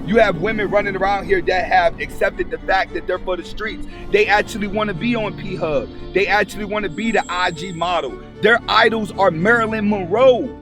You have women running around here that have accepted the fact that they're for the streets. They actually want to be on P-Hub. They actually want to be the IG model. Their idols are Marilyn Monroe.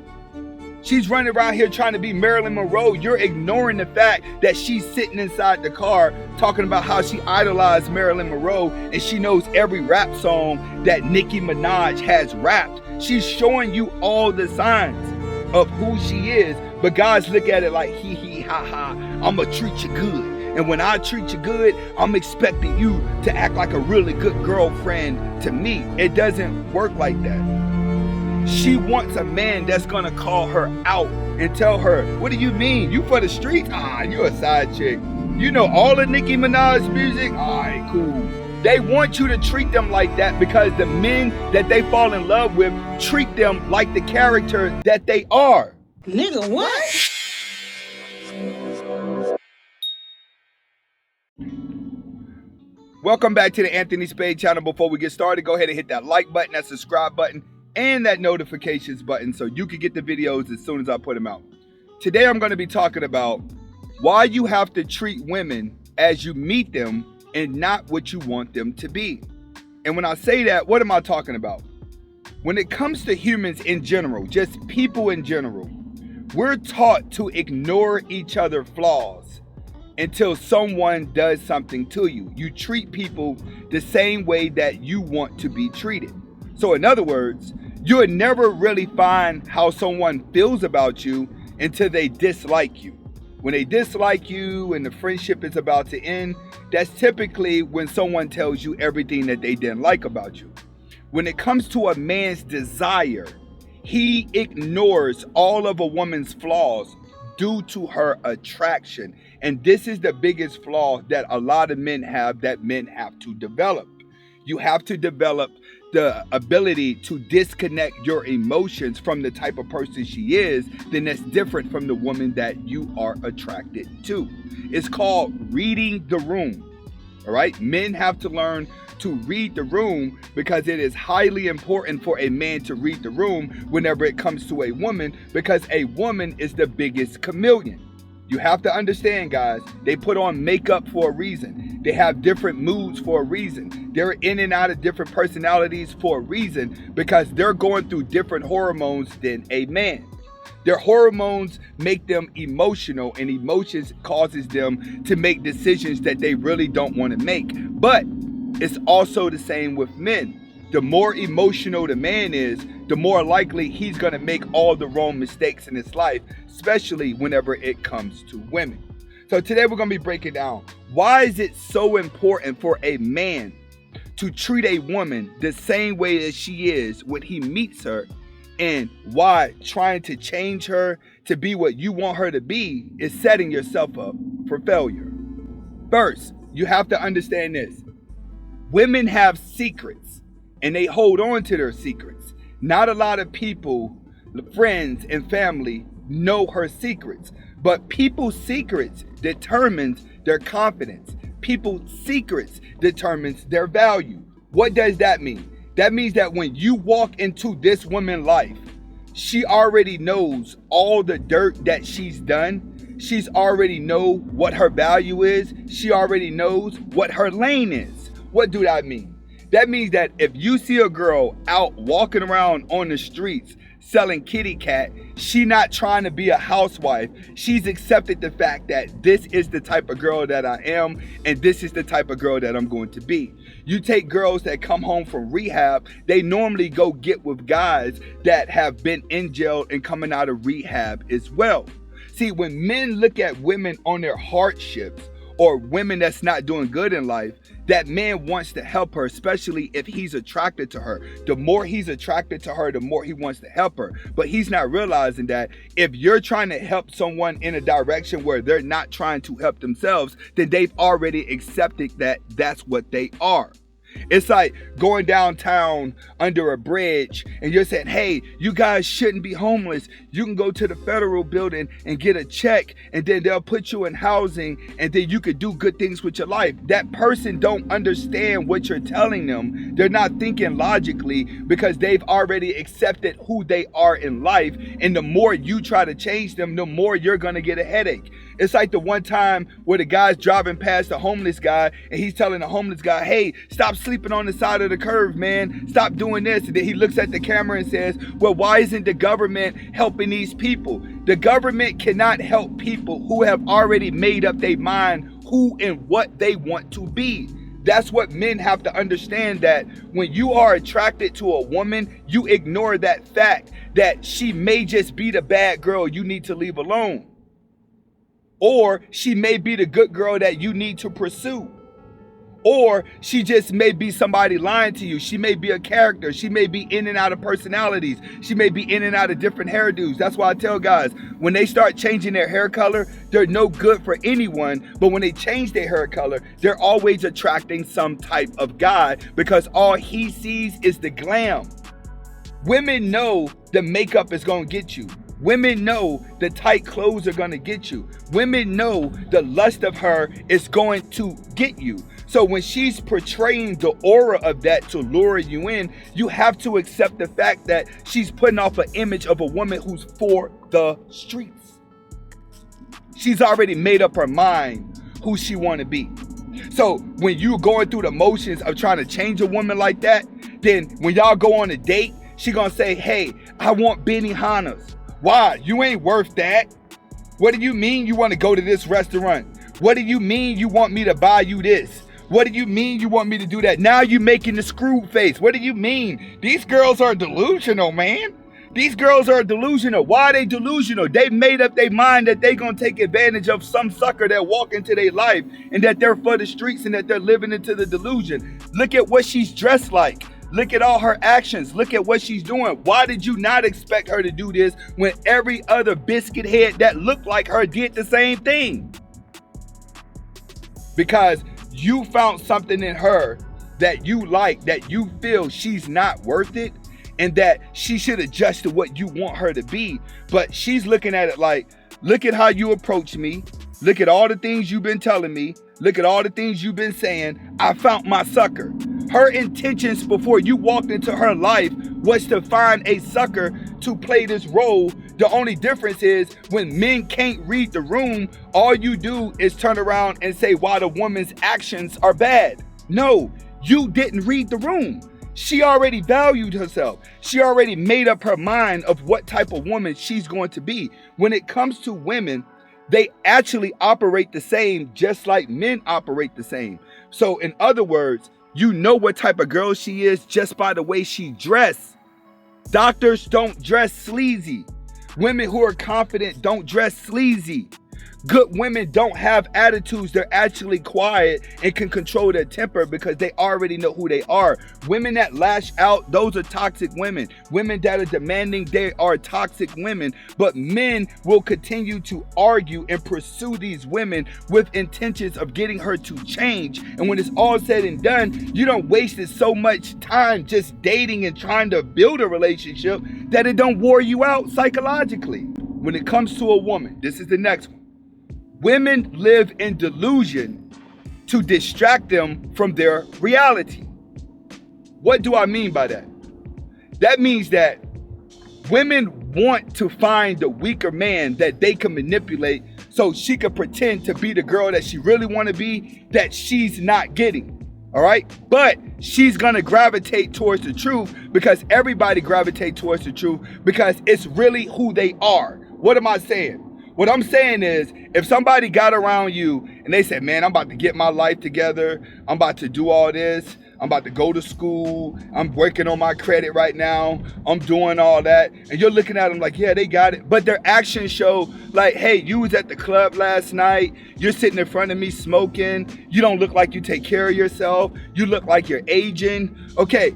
She's running around here trying to be Marilyn Monroe. You're ignoring the fact that she's sitting inside the car talking about how she idolized Marilyn Monroe and she knows every rap song that Nicki Minaj has rapped. She's showing you all the signs of who she is, but guys look at it like hee hee ha ha, I'ma treat you good. And when I treat you good, I'm expecting you to act like a really good girlfriend to me. It doesn't work like that. She wants a man that's gonna call her out and tell her, what do you mean? You for the streets? You a side chick. You know all the Nicki Minaj music? Alright, cool. They want you to treat them like that because the men that they fall in love with treat them like the character that they are. Nigga, what? Welcome back to the Anthony Spade channel. Before we get started, go ahead and hit that like button, that subscribe button, and that notifications button so you can get the videos as soon as I put them out. Today I'm going to be talking about why you have to treat women as you meet them and not what you want them to be. And when I say that, what am I talking about? When it comes to humans in general, just people in general, we're taught to ignore each other's flaws until someone does something to you. You treat people the same way that you want to be treated. So in other words, you'll never really find how someone feels about you until they dislike you. When they dislike you and the friendship is about to end, that's typically when someone tells you everything that they didn't like about you. When it comes to a man's desire, he ignores all of a woman's flaws due to her attraction. And this is the biggest flaw that a lot of men have that men have to develop. You have to develop the ability to disconnect your emotions from the type of person she is, then that's different from the woman that you are attracted to. It's called reading the room. All right, men have to learn to read the room because it is highly important for a man to read the room whenever it comes to a woman, because a woman is the biggest chameleon. You have to understand, guys, they put on makeup for a reason. They have different moods for a reason. They're in and out of different personalities for a reason because they're going through different hormones than a man. Their hormones make them emotional, and emotions causes them to make decisions that they really don't want to make. But it's also the same with men. The more emotional the man is, the more likely he's going to make all the wrong mistakes in his life, especially whenever it comes to women. So today we're going to be breaking down, why is it so important for a man to treat a woman the same way as she is when he meets her, and why trying to change her to be what you want her to be is setting yourself up for failure. First, you have to understand this. Women have secrets, and they hold on to their secrets. Not a lot of people, friends and family, know her secrets, but people's secrets determines their confidence. People's secrets determines their value. What does that mean? That means that when you walk into this woman's life, she already knows all the dirt that she's done. She's already know what her value is. She already knows what her lane is. What do that mean? That means that if you see a girl out walking around on the streets selling kitty cat, she not trying to be a housewife. She's accepted the fact that this is the type of girl that I am, and this is the type of girl that I'm going to be. You take girls that come home from rehab, they normally go get with guys that have been in jail and coming out of rehab as well. See, when men look at women on their hardships or women that's not doing good in life, that man wants to help her, especially if he's attracted to her. The more he's attracted to her, the more he wants to help her. But he's not realizing that if you're trying to help someone in a direction where they're not trying to help themselves, then they've already accepted that that's what they are. It's like going downtown under a bridge and you're saying, hey, you guys shouldn't be homeless. You can go to the federal building and get a check, and then they'll put you in housing, and then you could do good things with your life. That person don't understand what you're telling them. They're not thinking logically because they've already accepted who they are in life. And the more you try to change them, the more you're going to get a headache. It's like the one time where the guy's driving past the homeless guy and he's telling the homeless guy, hey, stop sleeping on the side of the curb, man. Stop doing this. And then he looks at the camera and says, well, why isn't the government helping these people? The government cannot help people who have already made up their mind who and what they want to be. That's what men have to understand, that when you are attracted to a woman, you ignore that fact that she may just be the bad girl you need to leave alone. Or she may be the good girl that you need to pursue. Or she just may be somebody lying to you. She may be a character. She may be in and out of personalities. She may be in and out of different hairdos. That's why I tell guys, when they start changing their hair color, they're no good for anyone. But when they change their hair color, they're always attracting some type of guy because all he sees is the glam. Women know the makeup is going to get you. Women know the tight clothes are going to get you. Women know the lust of her is going to get you. So when she's portraying the aura of that to lure you in, you have to accept the fact that she's putting off an image of a woman who's for the streets. She's already made up her mind who she want to be. So when you're going through the motions of trying to change a woman like that, then when y'all go on a date, she gonna say, hey, I want Benihana's. Why? You ain't worth that. What do you mean you want to go to this restaurant? What do you mean you want me to buy you this? What do you mean you want me to do that? Now you making the screw face. What do you mean? These girls are delusional, man. These girls are delusional. Why are they delusional? They made up their mind that they gonna take advantage of some sucker that walk into their life and that they're for the streets and that they're living into the delusion. Look at what she's dressed like. Look at all her actions. Look at what she's doing. Why did you not expect her to do this when every other biscuit head that looked like her did the same thing? Because you found something in her that you like, that you feel she's not worth it, and that she should adjust to what you want her to be. But she's looking at it like, look at how you approach me. Look at all the things you've been telling me. Look at all the things you've been saying. I found my sucker. Her intentions before you walked into her life was to find a sucker to play this role. The only difference is when men can't read the room, all you do is turn around and say why the woman's actions are bad. No, you didn't read the room. She already valued herself. She already made up her mind of what type of woman she's going to be. When it comes to women, they actually operate the same, just like men operate the same. So in other words, you know what type of girl she is just by the way she dress. Doctors don't dress sleazy. Women who are confident don't dress sleazy. Good women don't have attitudes. They're actually quiet and can control their temper because they already know who they are. Women that lash out, those are toxic women. Women that are demanding, they are toxic women. But men will continue to argue and pursue these women with intentions of getting her to change. And when it's all said and done, you don't waste so much time just dating and trying to build a relationship that it don't wear you out psychologically. When it comes to a woman, this is the next one. Women live in delusion to distract them from their reality. What do I mean by that? That means that women want to find the weaker man that they can manipulate so she can pretend to be the girl that she really want to be, that she's not getting. All right? But she's going to gravitate towards the truth because everybody gravitates towards the truth because it's really who they are. What am I saying? What I'm saying is, if somebody got around you and they said, man, I'm about to get my life together. I'm about to do all this. I'm about to go to school. I'm working on my credit right now. I'm doing all that. And you're looking at them like, yeah, they got it. But their actions show like, hey, you was at the club last night. You're sitting in front of me smoking. You don't look like you take care of yourself. You look like you're aging. Okay.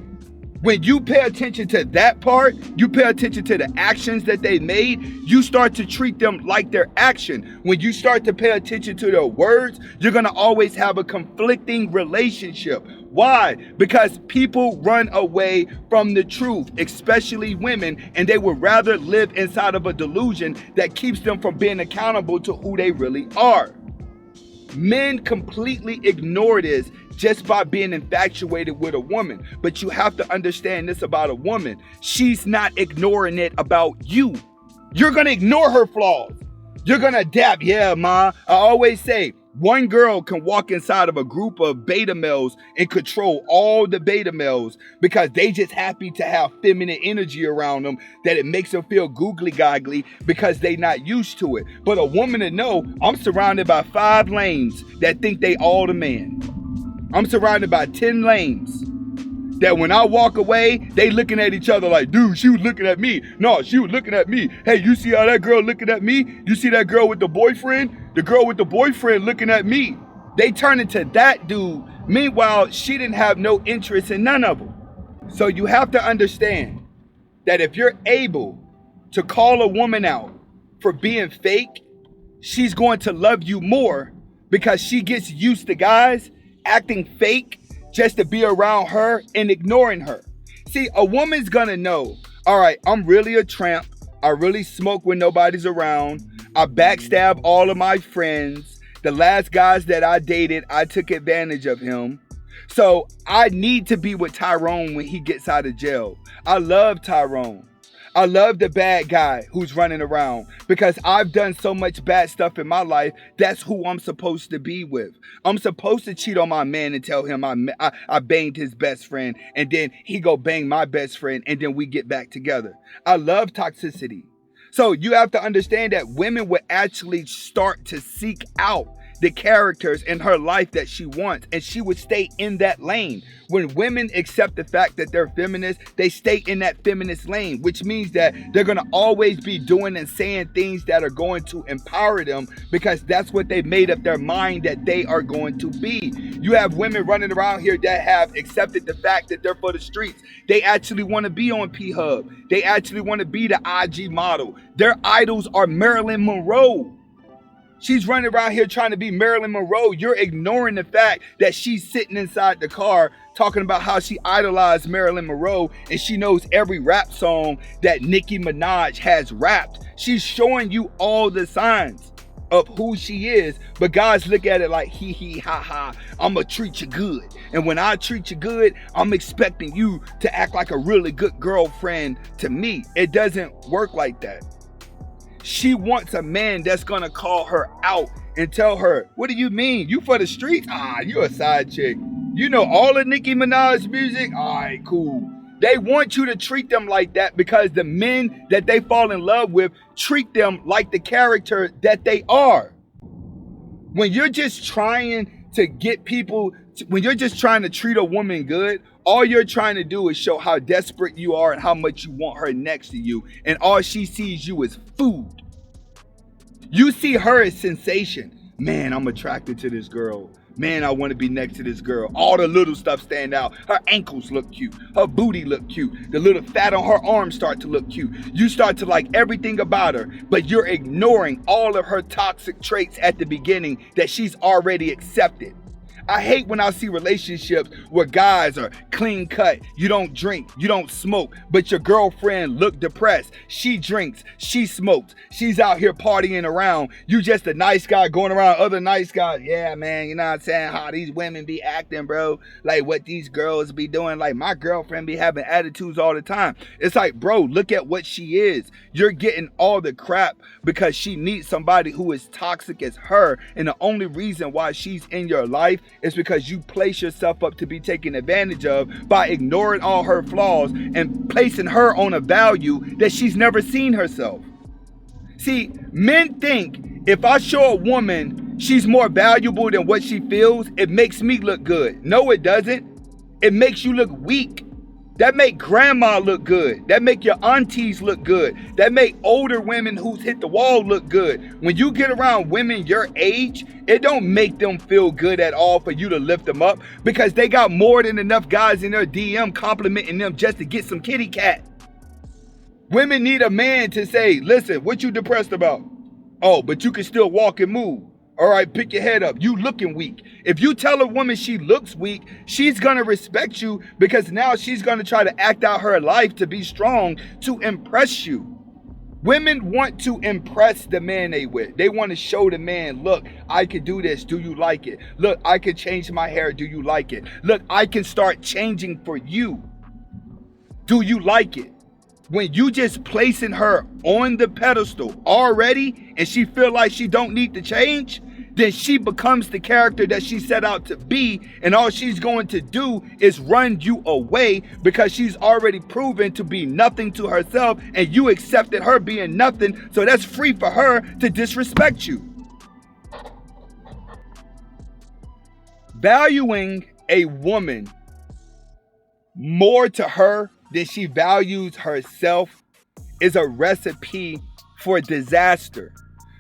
When you pay attention to that part, you pay attention to the actions that they made, you start to treat them like their action. When you start to pay attention to their words, you're going to always have a conflicting relationship. Why? Because people run away from the truth, especially women, and they would rather live inside of a delusion that keeps them from being accountable to who they really are. Men completely ignore this just by being infatuated with a woman. But you have to understand this about a woman. She's not ignoring it about you. You're going to ignore her flaws. You're gonna adapt. Yeah, ma. I always say, one girl can walk inside of a group of beta males and control all the beta males because they just happy to have feminine energy around them that it makes them feel googly goggly because they not used to it. But a woman to know, I'm surrounded by 5 lames that think they all the man. I'm surrounded by 10 lames that when I walk away, they looking at each other like, dude, she was looking at me. No, she was looking at me. Hey, you see how that girl looking at me? You see that girl with the boyfriend? The girl with the boyfriend looking at me. They turn into that dude. Meanwhile, she didn't have no interest in none of them. So you have to understand that if you're able to call a woman out for being fake, she's going to love you more because she gets used to guys acting fake just to be around her and ignoring her. See, a woman's gonna know, all right, I'm really a tramp. I really smoke when nobody's around. I backstab all of my friends. The last guys that I dated, I took advantage of him. So I need to be with Tyrone when he gets out of jail. I love Tyrone. I love the bad guy who's running around because I've done so much bad stuff in my life. That's who I'm supposed to be with. I'm supposed to cheat on my man and tell him I banged his best friend, and then he go bang my best friend, and then we get back together. I love toxicity. So you have to understand that women would actually start to seek out the characters in her life that she wants, and she would stay in that lane. When women accept the fact that they're feminists, they stay in that feminist lane, which means that they're going to always be doing and saying things that are going to empower them because that's what they made up their mind that they are going to be. You have women running around here that have accepted the fact that they're for the streets. They actually want to be on P-Hub. They actually want to be the IG model. Their idols are Marilyn Monroe. She's running around here trying to be Marilyn Monroe. You're ignoring the fact that she's sitting inside the car talking about how she idolized Marilyn Monroe and she knows every rap song that Nicki Minaj has rapped. She's showing you all the signs of who she is, but guys look at it like hee hee ha ha, I'ma treat you good. And when I treat you good, I'm expecting you to act like a really good girlfriend to me. It doesn't work like that. She wants a man that's gonna call her out and tell her, what do you mean? You for the streets? You a side chick. You know all of Nicki Minaj's music? Alright, cool. They want you to treat them like that because the men that they fall in love with treat them like the character that they are. When you're just trying to get people, when you're just trying to treat a woman good, all you're trying to do is show how desperate you are and how much you want her next to you. And all she sees you is food. You see her as sensation. Man, I'm attracted to this girl. Man, I want to be next to this girl. All the little stuff stand out. Her ankles look cute. Her booty look cute. The little fat on her arms start to look cute. You start to like everything about her, but you're ignoring all of her toxic traits at the beginning that she's already accepted. I hate when I see relationships where guys are clean cut. You don't drink, you don't smoke, but your girlfriend look depressed. She drinks, she smokes, she's out here partying around. You just a nice guy going around other nice guys. Yeah, man, you know what I'm saying? How these women be acting, bro. Like what these girls be doing. Like my girlfriend be having attitudes all the time. It's like, bro, look at what she is. You're getting all the crap because she needs somebody who is toxic as her. And the only reason why she's in your life is because you place yourself up to be taken advantage of by ignoring all her flaws and placing her on a value that she's never seen herself. See, men think if I show a woman she's more valuable than what she feels, it makes me look good. No, it doesn't. It makes you look weak. That make grandma look good. That make your aunties look good. That make older women who's hit the wall look good. When you get around women your age, it don't make them feel good at all for you to lift them up because they got more than enough guys in their DM complimenting them just to get some kitty cat. Women need a man to say, listen, what you depressed about? Oh, but you can still walk and move. All right, pick your head up. You looking weak. If you tell a woman she looks weak, she's going to respect you because now she's going to try to act out her life to be strong to impress you. Women want to impress the man they with. They want to show the man, look, I can do this. Do you like it? Look, I can change my hair. Do you like it? Look, I can start changing for you. Do you like it? When you just placing her on the pedestal already and she feel like she don't need to change, then she becomes the character that she set out to be, and all she's going to do is run you away because she's already proven to be nothing to herself, and you accepted her being nothing, so that's free for her to disrespect you. Valuing a woman more to her than she values herself is a recipe for disaster,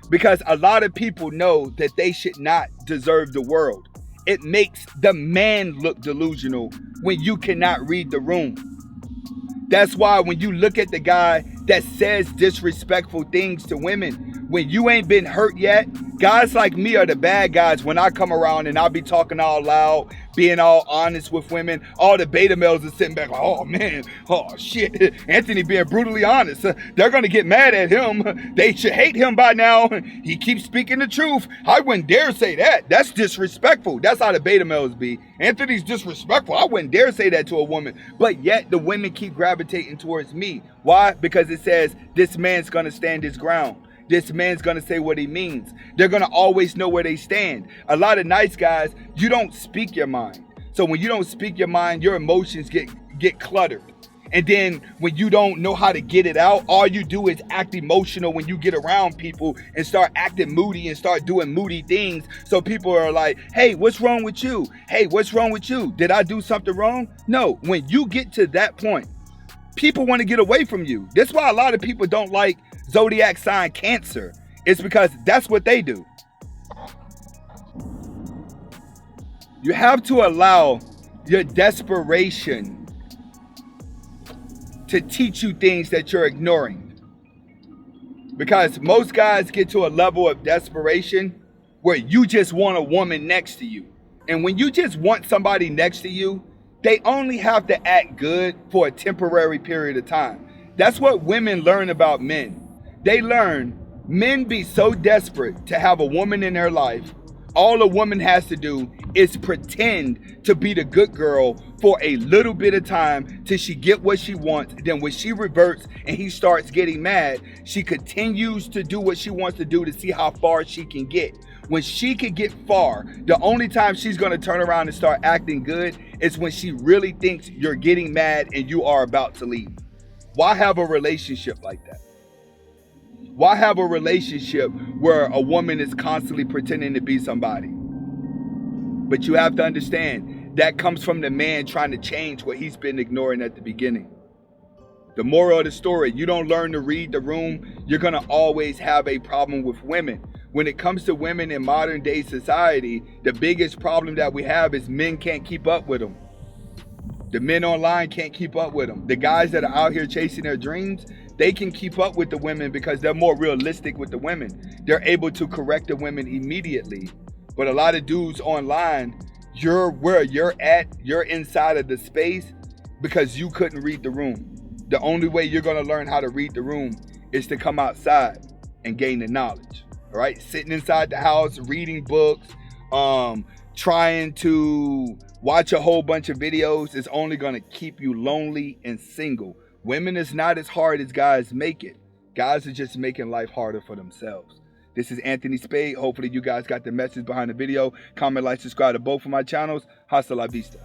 because a lot of people know that they should not deserve the world. It makes the man look delusional when you cannot read the room. That's why when you look at the guy that says disrespectful things to women, when you ain't been hurt yet, guys like me are the bad guys when I come around and I'll be talking all loud, being all honest with women. All the beta males are sitting back like, oh man, oh shit, Anthony being brutally honest. They're gonna get mad at him. They should hate him by now. He keeps speaking the truth. I wouldn't dare say that. That's disrespectful. That's how the beta males be. Anthony's disrespectful. I wouldn't dare say that to a woman. But yet the women keep gravitating towards me. Why? Because it says this man's gonna stand his ground. This man's gonna say what he means. They're gonna always know where they stand. A lot of nice guys, you don't speak your mind. So when you don't speak your mind, your emotions get cluttered. And then when you don't know how to get it out, all you do is act emotional when you get around people and start acting moody and start doing moody things. So people are like, hey, what's wrong with you? Hey, what's wrong with you? Did I do something wrong? No, when you get to that point, people want to get away from you. That's why a lot of people don't like zodiac sign Cancer. It's because that's what they do. You have to allow your desperation to teach you things that you're ignoring. Because most guys get to a level of desperation where you just want a woman next to you. And when you just want somebody next to you, they only have to act good for a temporary period of time. That's what women learn about men. They learn men be so desperate to have a woman in their life, all a woman has to do is pretend to be the good girl for a little bit of time till she get what she wants. Then when she reverts and he starts getting mad, she continues to do what she wants to do to see how far she can get. When she can get far, the only time she's going to turn around and start acting good is when she really thinks you're getting mad and you are about to leave. Why have a relationship like that? Why have a relationship where a woman is constantly pretending to be somebody? But you have to understand that comes from the man trying to change what he's been ignoring at the beginning. The moral of the story, you don't learn to read the room, you're going to always have a problem with women. When it comes to women in modern day society, the biggest problem that we have is men can't keep up with them. The men online can't keep up with them. The guys that are out here chasing their dreams, they can keep up with the women because they're more realistic with the women. They're able to correct the women immediately. But a lot of dudes online, you're where you're at, you're inside of the space because you couldn't read the room. The only way you're going to learn how to read the room is to come outside and gain the knowledge. All right, sitting inside the house, reading books, trying to watch a whole bunch of videos is only going to keep you lonely and single. Women is not as hard as guys make it. Guys are just making life harder for themselves. This is Anthony Spade. Hopefully you guys got the message behind the video. Comment, like, subscribe to both of my channels. Hasta la vista.